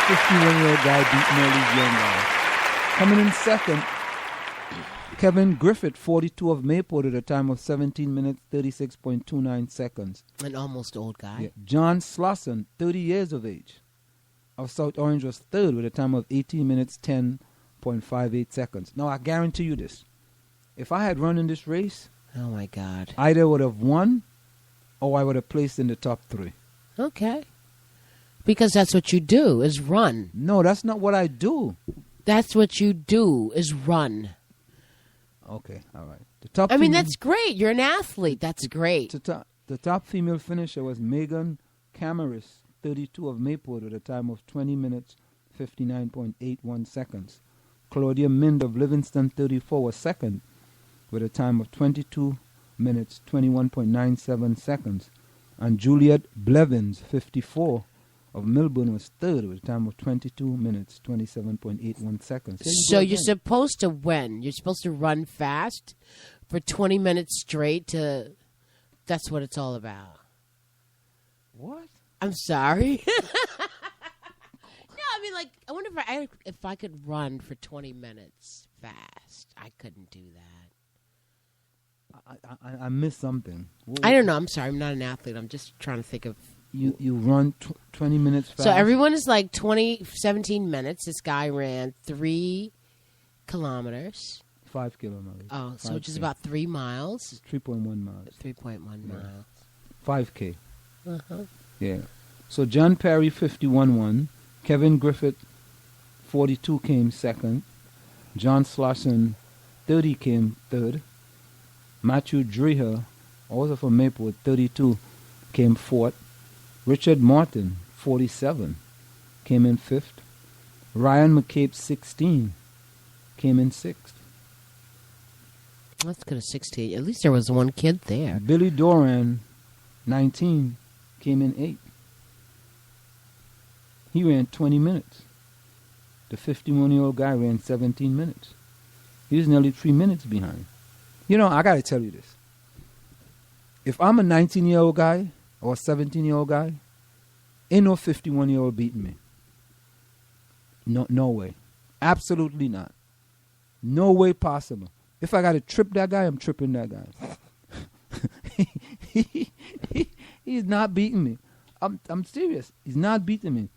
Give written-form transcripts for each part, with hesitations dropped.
51-year-old guy beating all these young guys. Coming in second, Kevin Griffith, 42 of Mayport at a time of 17 minutes, 36.29 seconds. An almost old guy. Yeah. John Slosson, 30 years of age, of South Orange was third with a time of 18 minutes, 10.58 seconds. Now, I guarantee you this. If I had run in this race, oh, my God, I either would have won or I would have placed in the top 3. Okay. Because that's what you do, is run. No, that's not what I do. That's what you do, is run. Okay, all right. The top. I mean, that's great. You're an athlete. That's great. The top female finisher was Megan Camaris, 32 of Mayport, with a time of 20 minutes, 59.81 seconds. Claudia Mind of Livingston, 34, was second, with a time of 22 minutes, 21.97 seconds. And Juliet Blevins, 54, of Melbourne, was third with a time of 22 minutes, 27.81 seconds. So you're supposed to win. You're supposed to run fast for 20 minutes straight to... That's what it's all about. What? I'm sorry. No, I mean, like, I wonder if I could run for 20 minutes fast. I couldn't do that. I missed something. I don't know. I'm sorry. I'm not an athlete. I'm just trying to think of... You run 20 minutes fast? So everyone is like 17 minutes. This guy ran 3 kilometers. 5 kilometers. Oh, so which is about 3 miles. 3.1 miles. 3.1 miles. 5K. Uh-huh. Yeah. So John Perry, 51 won. Kevin Griffith, 42, came second. John Slosson, 30, came third. Matthew Dreher, also from Mayport, 32, came fourth. Richard Martin, 47, came in fifth. Ryan McCabe, 16, came in sixth. That's good at 16. At least there was one kid there. Billy Doran, 19, came in eighth. He ran 20 minutes. The 51-year-old guy ran 17 minutes. He was nearly 3 minutes behind. You know, I got to tell you this. If I'm a 19-year-old guy or a 17-year-old guy, ain't no 51-year-old beating me. No way. Absolutely not. No way possible. If I got to trip that guy, I'm tripping that guy. He's not beating me. I'm serious. He's not beating me.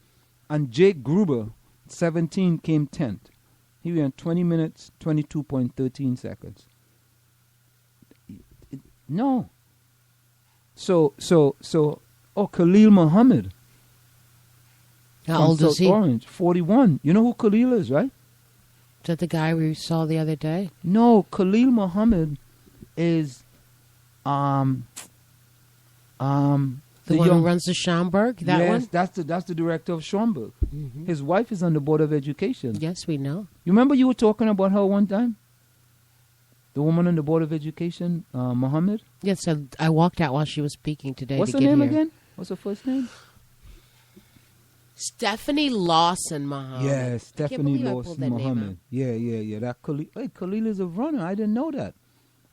And Jake Gruber, 17, came 10th. He ran 20 minutes, 22.13 seconds. No. So, Khalil Muhammad. How old is he? Orange, 41. You know who Khalil is, right? Is that the guy we saw the other day? No, Khalil Muhammad is the one who runs the Schaumburg? That one? Yes, that's the director of Schaumburg. Mm-hmm. His wife is on the Board of Education. Yes, we know. You remember you were talking about her one time? The woman on the Board of Education, Muhammad? Yes, I walked out while she was speaking today. What's to her get name here. again? What's her first name? Stephanie Lawson Muhammad. Yeah, Stephanie Lawson Muhammad. Yeah. That Khalil. Hey, Khalil is a runner. I didn't know that.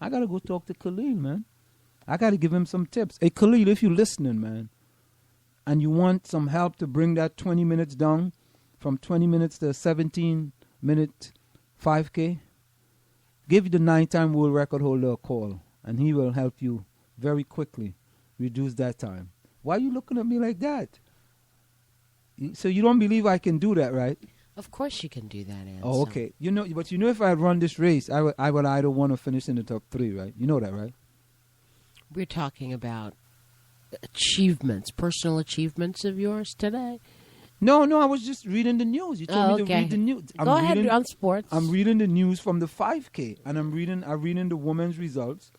I got to go talk to Khalil, man. I got to give him some tips. Hey, Khalil, if you're listening, man, and you want some help to bring that 20 minutes down from 20 minutes to 17-minute 5K, give the 9-time world record holder a call, and he will help you very quickly reduce that time. Why are you looking at me like that? So you don't believe I can do that, right? Of course you can do that, Anselm. Oh, okay. But if I had run this race, I would either want to finish in the top 3, right? You know that, right? We're talking about achievements, personal achievements of yours today. No, I was just reading the news. You told me to read the news. Go ahead on sports. I'm reading the news from the 5K, and I'm reading the women's results.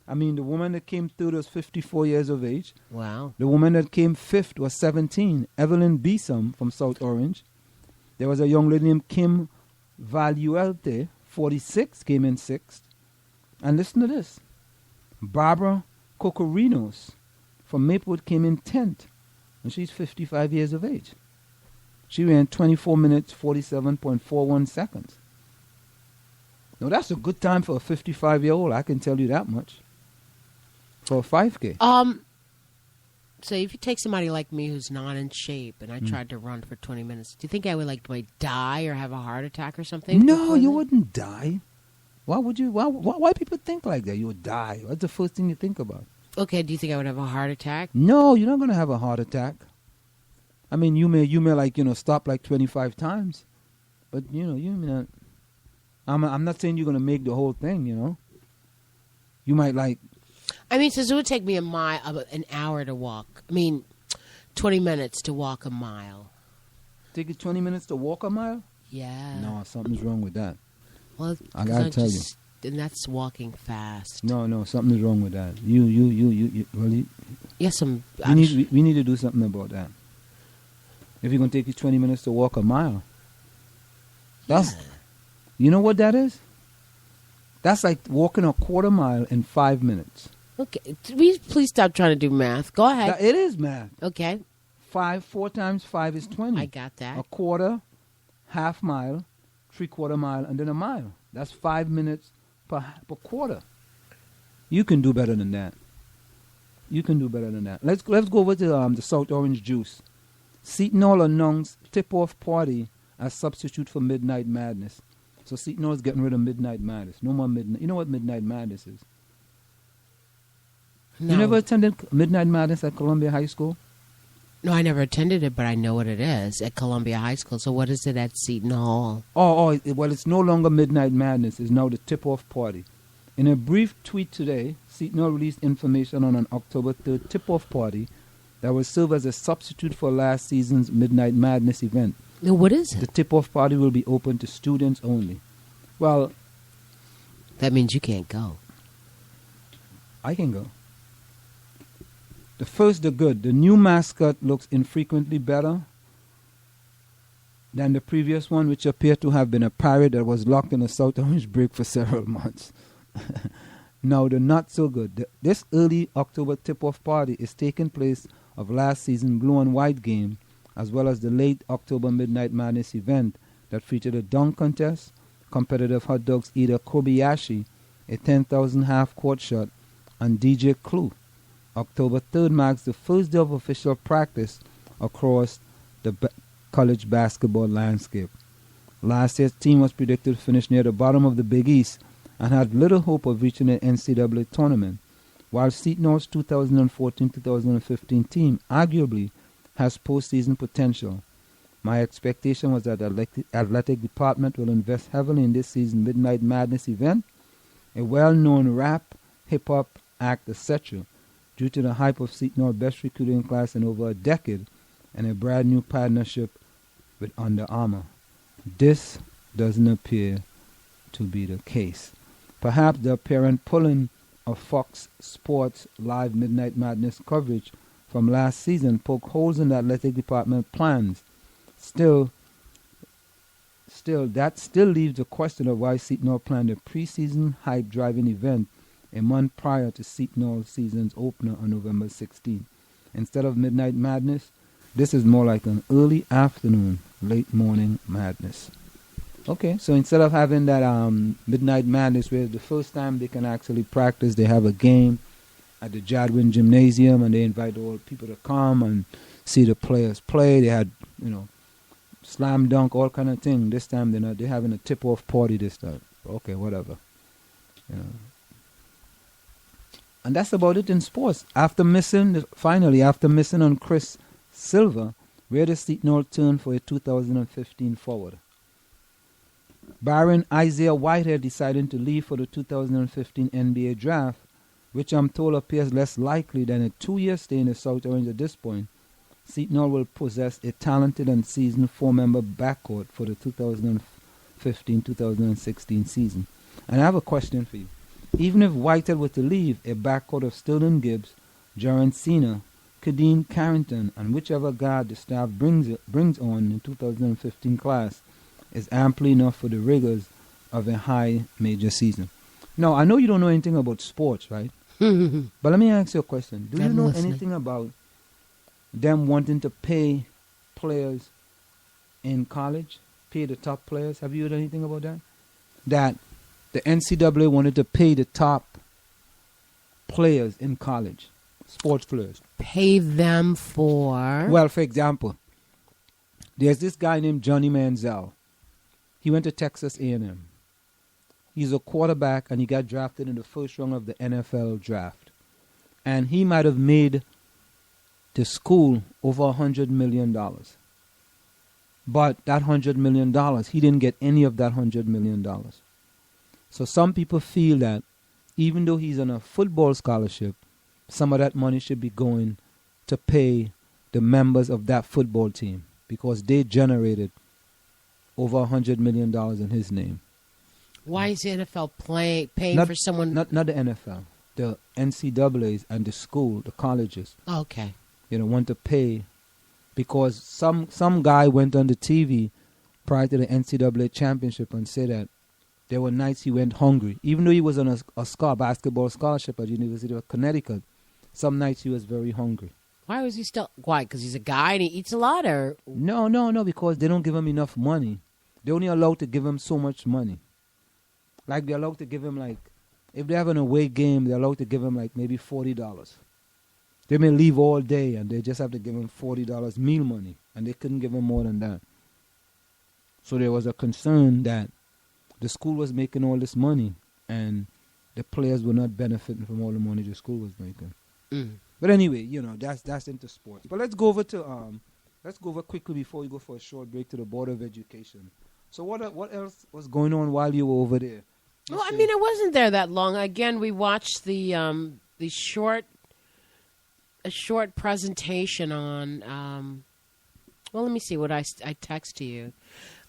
I mean, the woman that came third was 54 years of age. Wow. The woman that came fifth was 17, Evelyn Beesom from South Orange. There was a young lady named Kim Valuelte, 46, came in sixth. And listen to this. Barbara Cocorinos from Maplewood came in 10th, and she's 55 years of age. She ran 24 minutes, 47.41 seconds. Now, that's a good time for a 55-year-old, I can tell you that much. For a 5K. So if you take somebody like me who's not in shape and I tried to run for 20 minutes, do you think I would might die or have a heart attack or something? No, you wouldn't die. Why would you? Why people think like that? You would die. What's the first thing you think about? Okay, do you think I would have a heart attack? No, you're not going to have a heart attack. I mean, you may stop 25 times, but you may not. I'm not saying you're going to make the whole thing. You might I mean, so it would take me an hour to walk. 20 minutes to walk a mile. Take you 20 minutes to walk a mile? Yeah. No, something's wrong with that. Well, I gotta tell you. And that's walking fast. No, something's wrong with that. You really? Yes, we need to do something about that. If you're gonna take you 20 minutes to walk a mile, you know what that is? That's like walking a quarter mile in 5 minutes. Okay, please stop trying to do math. Go ahead. It is math. Okay. 4 times 5 is 20. I got that. A quarter, half mile, 3/4 mile, and then a mile. That's 5 minutes per quarter. You can do better than that. Let's go over to the South Orange Juice. Seton Hall announced tip-off party as substitute for Midnight Madness. So Seton Hall is getting rid of Midnight Madness. No more Midnight. You know what Midnight Madness is? No. You never attended Midnight Madness at Columbia High School? No, I never attended it, but I know what it is at Columbia High School. So what is it at Seton Hall? Well, it's no longer Midnight Madness. It's now the tip-off party. In a brief tweet today, Seton Hall released information on an October 3rd tip-off party that will serve as a substitute for last season's Midnight Madness event. Now, what is it? The tip-off party will be open to students only. Well, that means you can't go. I can go. The good. The new mascot looks infrequently better than the previous one, which appeared to have been a pirate that was locked in a South Orange break for several months. Now, the not so good. This early October tip-off party is taking place of last season's blue and white game, as well as the late October Midnight Madness event that featured a dunk contest, competitive hot dogs eater Kobayashi, a 10,000 half-court shot, and DJ Clue. October 3rd marks the first day of official practice across the college basketball landscape. Last year's team was predicted to finish near the bottom of the Big East and had little hope of reaching the NCAA tournament, while Seton Hall's 2014-2015 team arguably has postseason potential. My expectation was that the athletic department will invest heavily in this season's Midnight Madness event, a well-known rap, hip-hop act, etc., due to the hype of Seton Hall's best recruiting class in over a decade and a brand new partnership with Under Armour. This doesn't appear to be the case. Perhaps the apparent pulling of Fox Sports' live Midnight Madness coverage from last season poke holes in the athletic department plans. Still, that still leaves the question of why Seton Hall planned a preseason hype-driving event a month prior to Seton Hall season's opener on November 16th. Instead of Midnight Madness, this is more like an early afternoon, late morning madness. Okay, so instead of having that Midnight Madness where the first time they can actually practice, they have a game at the Jadwin Gymnasium and they invite all people to come and see the players play. They had, slam dunk, all kind of thing. This time they're having a tip-off party this time. Okay, whatever. And that's about it in sports. After missing on Chris Silver, where does Seton Hall turn for a 2015 forward? Barring Isaiah Whitehead deciding to leave for the 2015 NBA draft, which I'm told appears less likely than a 2-year stay in the South Orange at this point, Seton Hall will possess a talented and seasoned 4-member backcourt for the 2015-2016 season. And I have a question for you. Even if Whitehead were to leave, a backcourt of Stilden Gibbs, Jaron Cena, Kadeen Carrington, and whichever guard the staff brings on in the 2015 class is amply enough for the rigors of a high major season. Now, I know you don't know anything about sports, right? But let me ask you a question. Do you know anything about them wanting to pay players in college, pay the top players? Have you heard anything about that? That the NCAA wanted to pay the top players in college. Sports players. Pay them for? Well, for example, there's this guy named Johnny Manziel. He went to Texas A&M. He's a quarterback, and he got drafted in the first round of the NFL draft. And he might have made the school over $100 million. But that $100 million, he didn't get any of that $100 million. So some people feel that even though he's on a football scholarship, some of that money should be going to pay the members of that football team because they generated over $100 million in his name. Why is the NFL paying for someone? Not the NFL. The NCAAs and the school, the colleges. Oh, okay. Want to pay because some guy went on the TV prior to the NCAA championship and said that there were nights he went hungry. Even though he was on a basketball scholarship at the University of Connecticut, some nights he was very hungry. Why was he still... Why? Because he's a guy and he eats a lot, or... No, because they don't give him enough money. They're only allowed to give him so much money. Like, they're allowed to give him, like... If they have an away game, they're allowed to give him, like, maybe $40. They may leave all day, and they just have to give him $40 meal money. And they couldn't give him more than that. So there was a concern that the school was making all this money, and the players were not benefiting from all the money the school was making. Mm. But anyway, that's into sports. But let's go over quickly before we go for a short break to the Board of Education. So what else was going on while you were over there? Well, I mean, I wasn't there that long. Again, we watched the short presentation on. Well, let me see what I text to you.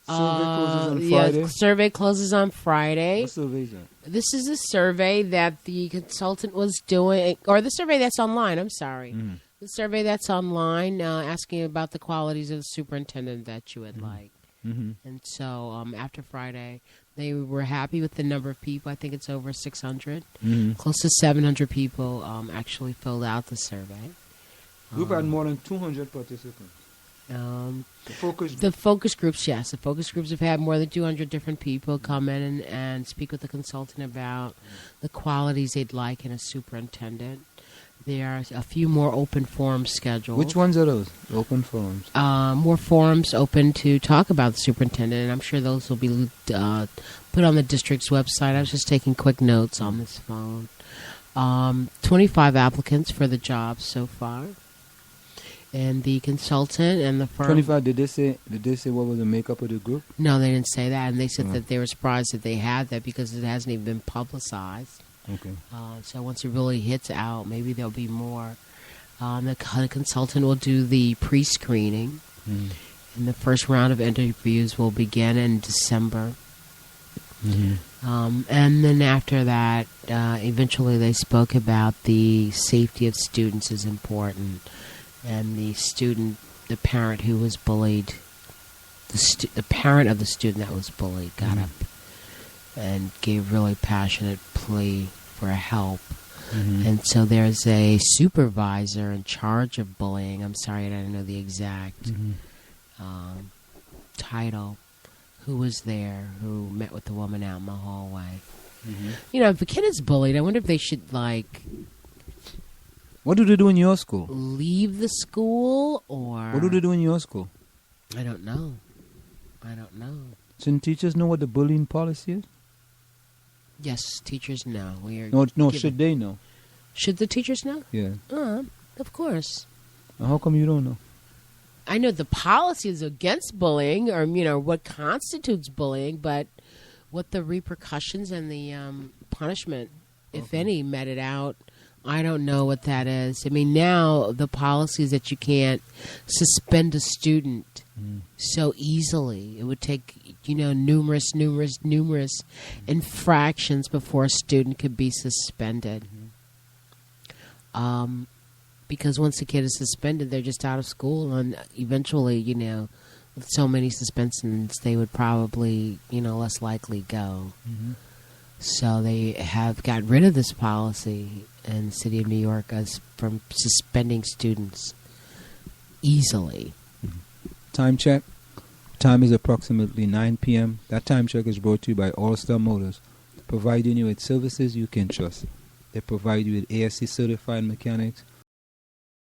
Survey closes on Friday? Yeah, survey closes on Friday. What survey is that? This is a survey that the consultant was doing, or the survey that's online, I'm sorry. Mm-hmm. The survey that's online asking about the qualities of the superintendent that you would like. Mm-hmm. And so after Friday, they were happy with the number of people. I think it's over 600. Mm-hmm. Close to 700 people actually filled out the survey. Group had more than 200 participants. The focus groups, yes. The focus groups have had more than 200 different people come in and speak with the consultant about the qualities they'd like in a superintendent. There are a few more open forums scheduled. Which ones are those, open forums? More forums open to talk about the superintendent, and I'm sure those will be put on the district's website. I was just taking quick notes on this phone. 25 applicants for the job so far. And the consultant and the firm... 25, did they say what was the makeup of the group? No, they didn't say that. And they said that they were surprised that they had that because it hasn't even been publicized. Okay. So once it really hits out, maybe there'll be more. The consultant will do the pre-screening. Mm. And the first round of interviews will begin in December. Mm-hmm. And then after that, eventually they spoke about the safety of students is important. And the parent who was bullied, the parent of the student that was bullied got up and gave really passionate plea for help. Mm-hmm. And so there's a supervisor in charge of bullying. I'm sorry, I don't know the exact title. Who was there? Who met with the woman out in the hallway? Mm-hmm. If a kid is bullied, I wonder if they should What do they do in your school? Leave the school, or... What do they do in your school? I don't know. Shouldn't teachers know what the bullying policy is? Yes, teachers know. Should they know? Should the teachers know? Yeah. Of course. How come you don't know? I know the policy is against bullying, or, what constitutes bullying, but what the repercussions and the punishment, if any, meted out... I don't know what that is. I mean, now the policy is that you can't suspend a student so easily. It would take, numerous infractions before a student could be suspended. Because once a kid is suspended, they're just out of school. And eventually, with so many suspensions, they would probably, less likely go. Mm-hmm. So they have got rid of this policy in the city of New York from suspending students easily. Time check. Time is approximately 9 p.m. That time check is brought to you by All Star Motors, providing you with services you can trust. They provide you with ASC certified mechanics,